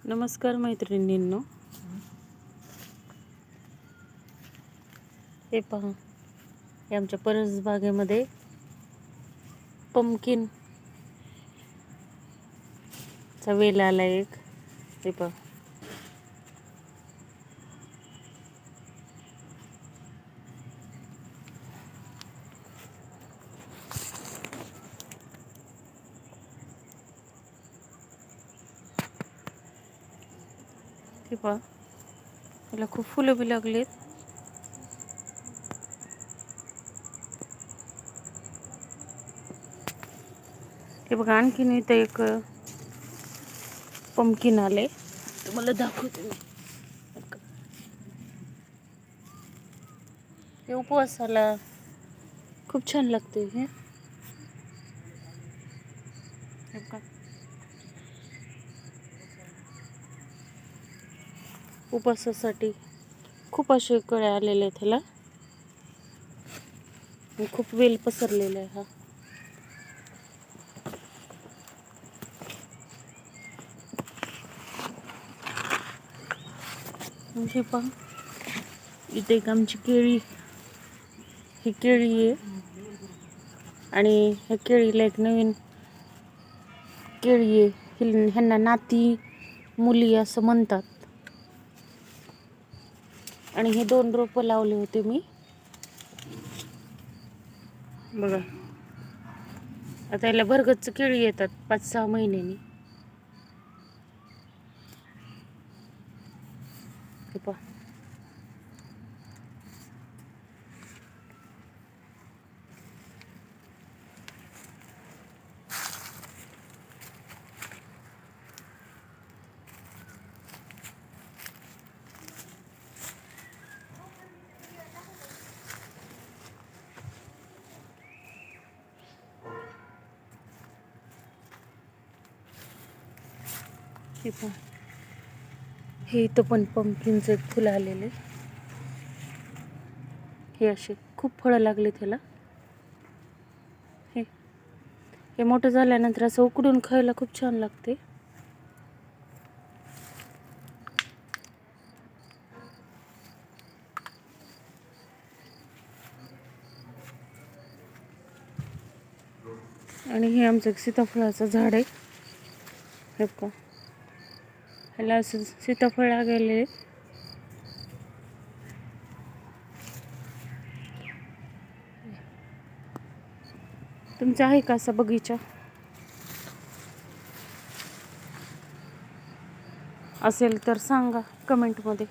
नमस्कार मैत्रिणींनो, हे पहा, हे आमच्या परसबागेमध्ये पंपकिन चा वेल आला एक. हे पहा, हे पहा, याला खूप फुलं बी लागलेत. हे बघा, आणखीन इथं एक पंपकिन आले, तुम्हाला दाखवते मी. हे उपवासाला खूप छान लागते. हे बघा, उपवासासाठी खूप असे कळे आलेले आहेत ह्याला. खूप वेल पसरलेला आहे हा. हे पहा, इथे एक आमची केळी, ही केळी आहे आणि ह्या केळीला एक नवीन केळी आहे. ह्यांना नाती मुली असं म्हणतात. आणि हे 2 रोपं लावले होते मी. बघा, आता याला भरगच्च केळी येतात 5-6 महिन्यांनी. हे पहा, हे पहा, हे इथं पण पंपकिनचं एक फुलं आलेले. हे असे खूप फळं लागले त्याला. हे मोठं झाल्यानंतर असं उकडून खायला खूप छान लागते. आणि हे आमचं एक सीताफळाचं झाड आहे. हे का, ह्याला असं सीताफळ लागलेले. तुमचा आहे का असा बगीचा? असेल तर सांगा कमेंटमध्ये.